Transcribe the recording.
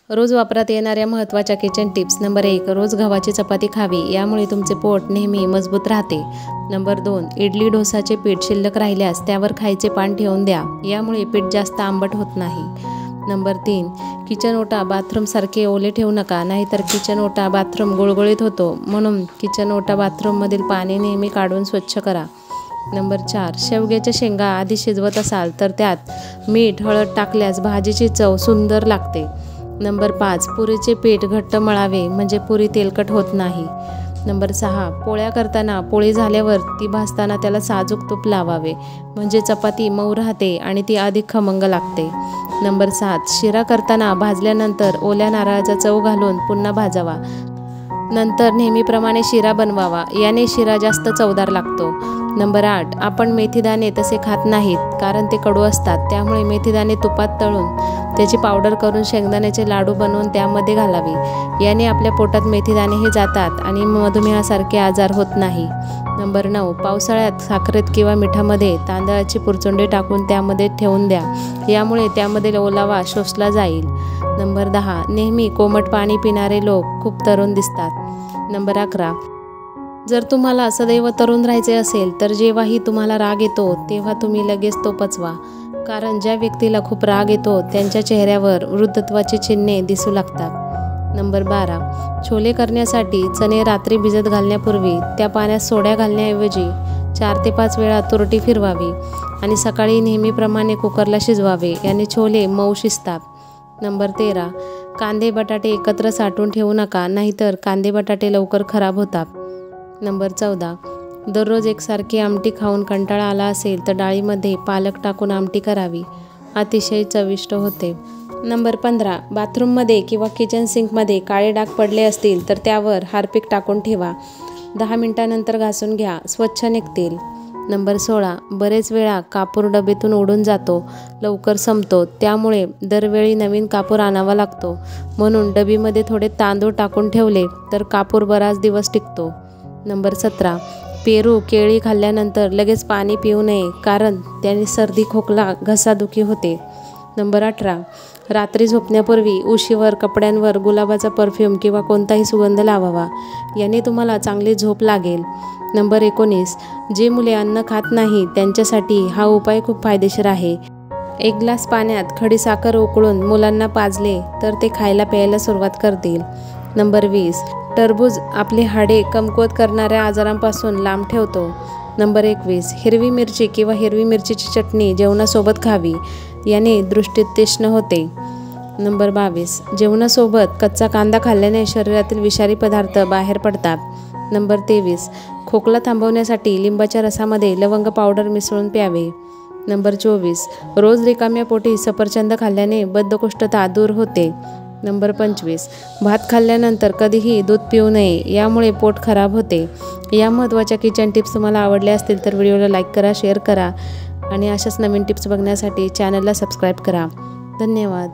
रोज वापरात येणाऱ्या महत्त्वाच्या किचन टिप्स. नंबर 1, रोज गव्हाची चपाती खावी, यामुळे तुमचे पोट नेहमी मजबूत राहते. नंबर 2, इडली डोसाचे पीठ शिल्लक राहिल्यास त्यावर खायचे पान ठेवून द्या, यामुळे पीठ जास्त आंबट होत नाही. नंबर 3, किचन ओटा बाथरूमसारखे ओले ठेवू नका, नाहीतर किचन ओटा बाथरूम गुळगुळीत होतो, म्हणून किचन ओटा बाथरूममधील पाणी नेहमी काढून स्वच्छ करा. नंबर 4, शेवग्याच्या शेंगा आधी शिजवत असाल तर त्यात मीठ हळद टाकल्यास भाजीची चव सुंदर लागते. नंबर 5, पुरीचे पीठ घट्ट मळावे, म्हणजे पुरी तेलकट होत नाही. नंबर 6, पोळ्या करताना पोळी झाल्यावर ती भाजताना त्याला साजूक तूप लावावे, म्हणजे चपाती मऊ राहते आणि ती अधिक खमंग लागते. नंबर 7, शिरा करताना भाजल्यानंतर ओल्या नारळाचा चव घालून पुन्हा भाजावा, नंतर नेहमीप्रमाणे शिरा बनवावा, याने शिरा जास्त चवदार लागतो. नंबर 8, आपण मेथीदाणे तसे खात नाहीत, कारण ते कडू असतात, त्यामुळे मेथीदाणे तुपात तळून त्याची पावडर करून शेंगदाण्याचे लाडू बनवून त्यामध्ये घालावी, याने आपल्या पोटात मेथीदाणेही जातात आणि मधुमेहासारखे आजार होत नाही. नंबर 9, पावसाळ्यात साखरेत किंवा मिठामध्ये तांदळाची पुरचुंडी टाकून त्यामध्ये ठेवून द्या, यामुळे त्यामधील ओलावा शोषला जाईल. नंबर 10, नेहमी कोमट पाणी पिणारे लोक खूप तरुण दिसतात. नंबर 11, जर तुम्हाला सदैव तरुण राहायचे असेल तर जेव्हाही तुम्हाला राग येतो तेव्हा तुम्ही लगेच तो पचवा, कारण ज्या व्यक्तीला खूप राग येतो त्यांच्या चेहऱ्यावर वृद्धत्वाची चिन्हे दिसू लागतात. नंबर 12, छोले करण्यासाठी चणे रात्री भिजत घालण्यापूर्वी त्या पाण्यात सोड्या घालण्याऐवजी 4 ते 5 वेळा तुरटी फिरवावी आणि सकाळी नेहमीप्रमाणे कुकरला शिजवावे, याने छोले मऊ शिजतात. नंबर 13, कांदे बटाटे एकत्र साठवून ठेवू नका, नाहीतर कांदे बटाटे लवकर खराब होतात. नंबर 14, दररोज एकसारखी आमटी खाऊन कंटाळा आला असेल तर डाळीमध्ये पालक टाकून आमटी करावी, अतिशय चविष्ट होते. नंबर 15, बाथरूममध्ये किंवा किचन सिंकमध्ये काळे डाग पडले असतील तर त्यावर हार्पिक टाकून ठेवा, 10 मिनिटांनंतर घासून घ्या, स्वच्छ निघतील. नंबर 16, बरेच वेळा कापूर डबेतून उडून जातो, लवकर संपतो, त्यामुळे दरवेळी नवीन कापूर आणावा लागतो, म्हणून डबीमध्ये थोडे तांदूळ टाकून ठेवले तर कापूर बराच दिवस टिकतो. नंबर 17, पेरू केळी खाल्ल्यानंतर लगेच पाणी पिऊ नये, कारण त्याने सर्दी खोकला घसादुखी होते. नंबर 18, रात्री झोपण्यापूर्वी उशीवर कपड्यांवर गुलाबाचा परफ्यूम किंवा कोणताही सुगंध लावावा, याने तुम्हाला चांगली झोप लागेल. नंबर 19, जे मुले अन्न खात नाही त्यांच्यासाठी हा उपाय खूप फायदेशीर आहे. 1 ग्लास पाण्यात खडीसाखर उकळून मुलांना पाजले तर ते खायला प्यायला सुरुवात करतील. नंबर 20, टरबूज आपली हाडे कमकुवत करणाऱ्या आजारांपासून लांब ठेवतो. नंबर 21, हिरवी मिरची किंवा हिरवी मिरचीची चटणी जेवणासोबत खावी, याने दृष्टी तीक्ष्ण होते. नंबर 22, जेवणासोबत कच्चा कांदा खाल्ल्याने शरीरातील विषारी पदार्थ बाहेर पडतात. नंबर 23, खोकला थांबवण्यासाठी लिंबाच्या रसामध्ये लवंग पावडर मिसळून प्यावे. नंबर 24, रोज रिकाम्या पोटी सफरचंद खाल्ल्याने बद्धकोष्ठता दूर होते. नंबर 25, भात खाल्ल्यानंतर कधीही दूध पिऊ नये, यामुळे पोट खराब होते. या महत्त्वाच्या किचन टिप्स तुम्हाला आवडल्या असतील तर व्हिडिओला लाईक करा, शेअर करा आणि अशाच नवीन टिप्स बघण्यासाठी चॅनलला सबस्क्राईब करा. धन्यवाद.